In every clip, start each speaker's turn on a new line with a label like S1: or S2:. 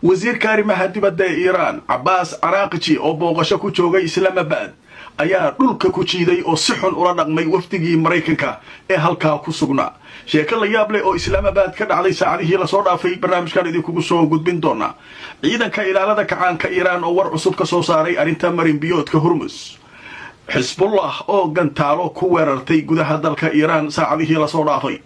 S1: wasiirka arrimaha dibadda ee Iiraan Abbas Araghchi oo booqasho ku joogay Islamabad ayaa dhulka ku jiiday oo si xun ula dhaqmay wafdigii Mareykanka ee halkaa ku sugnaa. sheeko la yaab leh oo Islamabad ka dhacday saacadihii la soo dhaafay barnaamijkan idinku soo gudbin doona. ciidanka ilaalada kacaanka Iiraan oo war cusub ka soo saaray arinta marin biyoodka Hormuz. Hezbollah oo gantaalo ku weerartay gudaha dalka Iiraan saacadihii la soo dhaafay.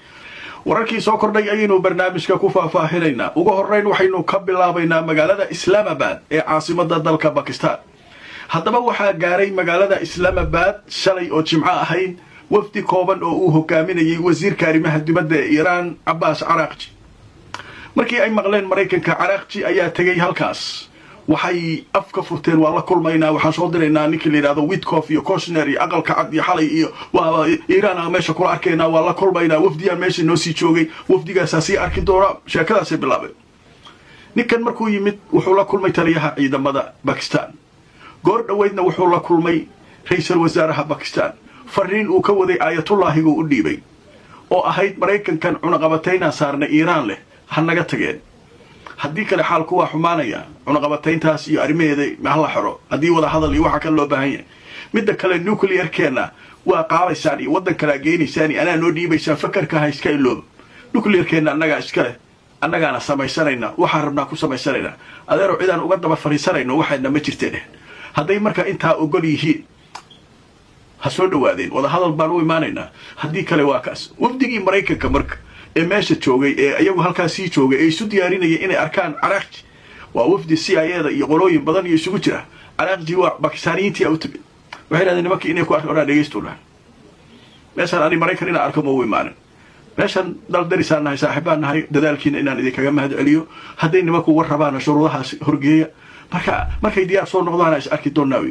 S1: wararkii soo kordhay ayaynu barnaamijka ku faahfaahinayna. ugu horeyn waxaynu ka bilaabaynaa magaalada Islamabad ee caasimadda dalka Pakistan. haddaba waxaa gaaray magaalada Islamabad shalay oo Jimco ahayd wafdi kooban oo uu hogaaminayay wasiirka arrimaha dibadda ee Iiraan Abbas Araghchi. markii ay maqleen Mareykanka, Araghchi ayaa tagay halkaas. waxay afka furteen waa la kulmaynaa, waxaan soo diraynaa ninkii la yiraahdo Witkoff iyo Kushner iyo aqalka cad iyo xalay iyo waa Iiraan meesha kula arkaynaa, waa la kulmaynaa. wafdiyan meesha noo sii joogay, wafdigaas si arki doona. sheekadaas bilaabay. ninkan markuu yimid wuxuu la kulmay taliyaha ciidamada Pakistan. goor dhaweydna wuxuu la kulmay ra'iisul wasaaraha Pakistan. fariin uu ka waday Ayatullaahiga u dhiibay oo ahayd Mareykankan cunaqabatayna saarna Iiraan leh hanaga tageen. haddii kale xaalku waa xumaanaya. cunaqabatayntaas iyo arrimaheeda ma la xiro haddii wada hadal iyo waxa kale loo baahan yahay. midda kale nuclear-keena waa qaadaysaan iyo waddan kala geenaysaan iyo anaa noo dhiibaysaan. fakarka ha iska iloobo. nuclear-keena annagaa iska leh, annagaana samaysanayna, waxaan rabnaa ku samaysanaynaa. adeero cidaan uga daba fariisanayno waxaadna ma jirteen. hadday marka intaa ogol yihiin ha soo dhawaadeen, wada hadal baan u imaanaynaa. haddii kale waa kaas. wafdigii Mareykanka marka ee meesha joogay ee ayagu halkaas sii joogay ee isu diyaarinayay inay arkaan Araghchi. waa wafdi CIA-da iyo qolooyin badan iyo isugu jira. Araghchi waa Bakistaaniyiintii u timid. waxay yidhahdeen nimankii inay ku arkaan dhegeystoodaan. meeshaan ani Mareykan inaan arko ma u imaanin. meeshaan dal darisaan nahay, saaxiibaan nahay, dadaalkiina inaan idinkaga mahad celiyo. hadday nimanku war rabaan shuruudahaas horgeeya. markay diyaar soo noqdaan is arki doonaa.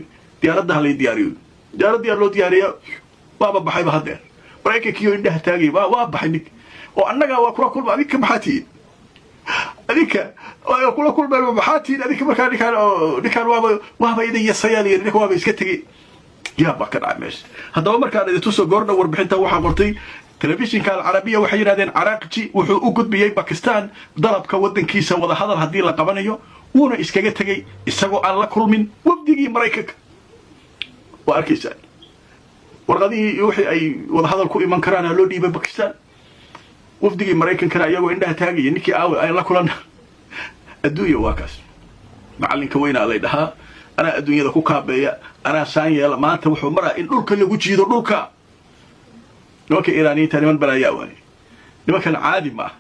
S1: diyaaradda halay diyaariyo. diyaaraddii loo diyaariya waaba baxayba haddeer. Mareykankiioo indhaha taagay waa baxay nig oo annaga waa kula kulma. adinka maxaa tihiin? adinka waa kula kulma maxaa tihiin? adinka markaa ninkaan waaba idin yasayaal iyo ninka waaba iska tegay. yaa baa ka dhacay meesha. haddaba markaan idin tuso goordha warbixinta waxaa qortay telefishinka Alcarabiya. waxay yidhahdeen Araghchi wuxuu u gudbiyey Pakistan dalabka waddankiisa wada hadal haddii la qabanayo, wuuna iskaga tegay isagoo aan la kulmin wafdigii Mareykanka. waa arkaysaa warqadihii wixii ay wada hadal ku iman karaan loo dhiibay Pakistan. wafdigii Mareykankana iyagoo indhaha taagaya ninkii ay la kulan. adduunya waa kaas. macalinka weynaa lay dhahaa anaa adduunyada ku kaabeeya, anaa saan yeela. maanta wuxuu maraa in dhulka lagu jiido. dhulka nimanka Iiraaniyiinta niman balaayaa waaye. nimankan caadi ma ah.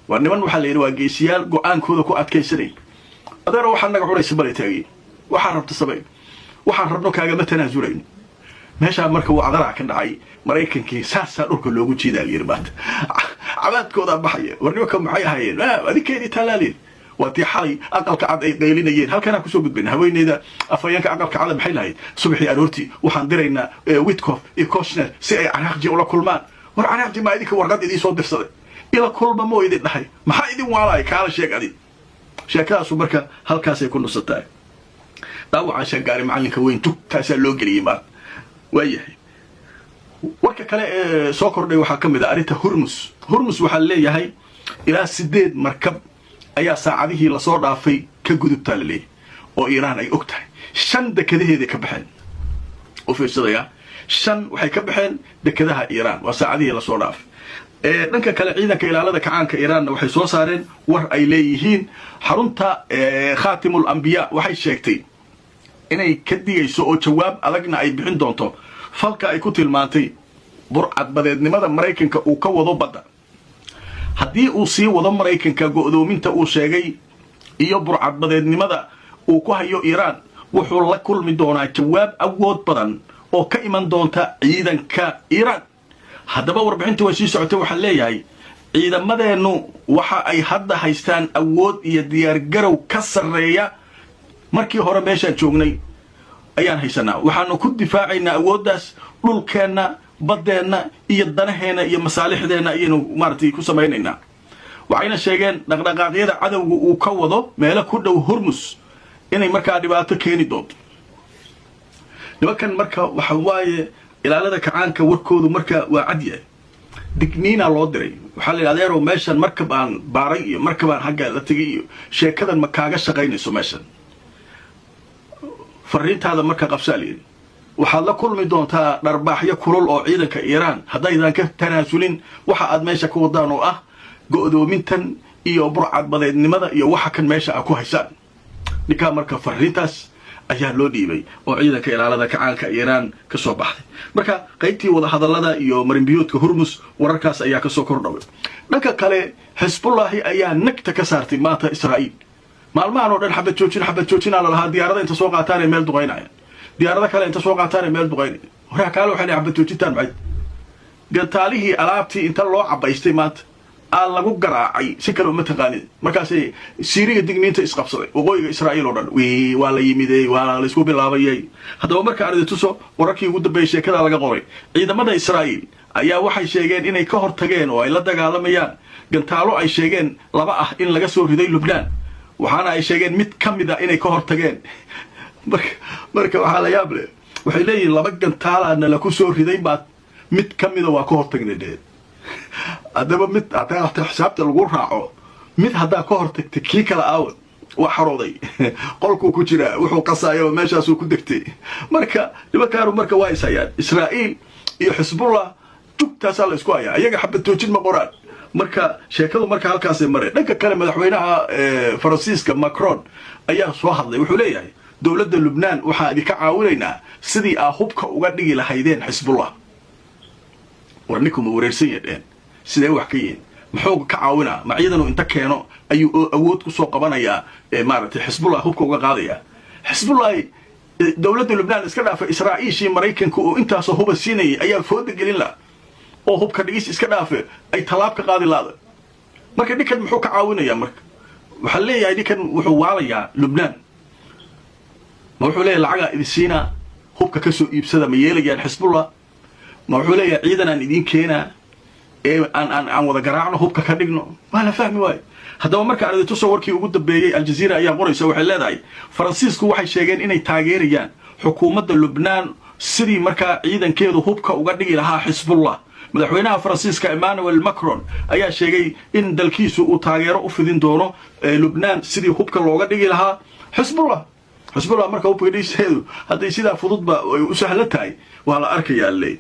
S1: waa niman waxaa la yidhi waa geesiyaal go-aankooda ku adkaysanay. adeero waxaa naga cunaysa balay taagay. waxaan rabta samay, waxaan rabno kaagama tanaasurayno. meeshaa marka uu cadarac ka dhacay. Mareykankii saasaa dhulka loogu jiidaa yiri maanta. cabaadkooda baxaya. war nimanka maxay ahaayeen? adinkeedii talaalin. waa tii xalay aqalka cad ay qaylinayeen. halkana ku soo gudbin haweeneyda afayeenka aqalka cad maxay lahayd? subaxii aroortii waxaan diraynaa Witkoff iyo Kushner si ay Araghchi ula kulmaan. war Araghchi ma idinka warqad idin soo dirsaday? ila kulma moo idin dhahay? maxaa idin waalay kaala sheeg adin? sheekadaasu marka halkaasay ku nusatahay. daawacaan shagaari macalinka weyn tugtaasaa loo geliyey maanta. waayahay warka kale ee soo kordhay waxaa ka mid ah arrinta Hormuz. Hormuz waxaa leeyahay ilaa 8 markab ayaa saacadihii la soo dhaafay ka gudubtaa la leeyahay oo Iiraan ay og tahay. 5 dekadaheeda ka baxeen. u fiirsadaya 5 waxay ka baxeen dekadaha Iiraan waa saacadihii la soo dhaafay. dhanka kale ciidanka ilaalada kacaanka Iiraanna waxay soo saareen war ay leeyihiin xarunta Khaatimul Anbiya waxay sheegtay inay ka digayso oo jawaab adagna ay bixin doonto falka ay ku tilmaantay burcadbadeednimada Mareykanka uu ka wado badda. haddii uu sii wado Mareykanka go'doominta uu sheegay iyo burcadbadeednimada uu ku hayo Iiraan, wuxuu la kulmi doonaa jawaab awood badan oo ka iman doonta ciidanka Iiraan. haddaba warbixinta way sii socotay. waxaa leeyahay ciidamadeennu waxa ay hadda haystaan awood iyo diyaargarow ka sarreeya markii hore meeshaan joognay ayaan haysanaa. waxaanu ku difaacaynaa awooddaas dhulkeenna, baddeenna iyo danaheena iyo masaalixdeenna ayaynu maaragtay ku samaynaynaa. waxayna sheegeen dhaqdhaqaaqyada cadowga uu ka wado meelo ku dhow Hormuz inay markaa dhibaato keeni doonto. nimankan marka waxa waaye ilaalada kacaanka warkoodu marka waa cad yahay. digniina loo diray waxaa la adeero meeshan markab aan baaray iyo markab aan xagga la tagay iyo sheekadan ma kaaga shaqaynayso meeshan fariintaada marka qabsaali waxaad la kulmi doontaa dharbaaxyo kulul oo ciidanka Iiraan haddaydan ka tanaasulin waxa aad meesha ku wadaan oo ah go'doomintan iyo burcad badeednimada iyo waxa kan meesha ku haysaan ninka marka fariintaas ayaa loo dhiibay oo ciidanka ilaalada kacaanka Iiraan ka soo baxday marka qaybtii wada hadallada iyo marinbiyoodka Hormuz wararkaas ayaa ka soo kordhaway dhanka kale Hezbollah ayaa nagta ka saartay maanta Israa'iil maalmahan oo dhan xabad joojin la lahaa diyaarada inta soo qaataan meel duqeynaya diyaarada kale inta soo qaataan meel duqeynaya waxa kale waxay xabad joojintaan macay gantaalihii alaabtii inta loo cabaystay maanta aan lagu garaacay si kale uma taqaanid markaas Siiriga digniinta isqabsaday waqooyiga Israa'iil oo dhan waa la yimiday waa la isku bilaabayay hadaba marka arday tuso wararkii ugu dambeeyay sheekada laga qoray ciidamada Israa'iil ayaa waxay sheegeen inay ka hortageen oo ay la dagaalamayaan gantaalo ay sheegeen laba ah in laga soo riday Lubnaan waxaana ay sheegeen mid kamid ah inay ka hortageen marka waxa la yaab leh waxay leeyihiin laba gantaal la ku soo riday baad mid kamid ah waa ka hortagnay adaba mid ataa xisaabta lagu raaco mid hadda ka hortagtay kii kala aaw waa xarooday qolku ku jira wuxuu qasaayo meeshaas uu ku degtay marka dibakaaru marka waa isayaan Israa'iil iyo Hezbollah tugtaas la isku hayaa ayaga xabad toojin ma qoraan marka sheekadu marka halkaas ay maray dhanka kale madaxweynaha Faransiiska Macron ayaa soo hadlay wuxuu leeyahay dawladda Lubnaan waxa ay ka caawinaynaa sidii hubka uga dhigi lahaydeen Hezbollah warnikum wareersan yadeen sidee wax ka yiin maxuu ka caawinaa ma ciidanu inta keeno ayuu awood ku soo qabanayaa maaragtay Hezbollah hubka uga qaadaya Hezbollah dawladda Lubnaan iska dhaafay Israa'iishii Mareykanka oo intaas huba siinay ayaa fooda gelin la oo hubka dhigis iska dhaafay ay talaab ka qaadi laada marka dhikan muxuu ka caawinayaa marka waxa leeyahay dhikan wuxuu waalayaa Lubnaan ma wuxuu leeyahay lacag idisiina hubka ka soo iibsada ma yeelayaan Hezbollah ma wuxuu leeyahay ciidan aan idin keenaa aan wada garaacno hubka ka dhigno ma la fahmi waay hadaba marka arday tuso warkii ugu dambeeyay Al Jazeera ayaa qoraysa waxay leedahay Faransiisku waxay sheegeen inay taageerayaan xukuumadda Lubnaan sidii marka ciidankeedu hubka uga dhigi lahaa Hezbollah madaxweynaha Faransiiska Emmanuel Macron ayaa sheegay in dalkiisu uu taageero u fidin doono Lubnaan sidii hubka looga dhigi lahaa Hezbollah marka hubka dhigiseedu haday sida fududba u sahlan tahay waa la arkayaa leey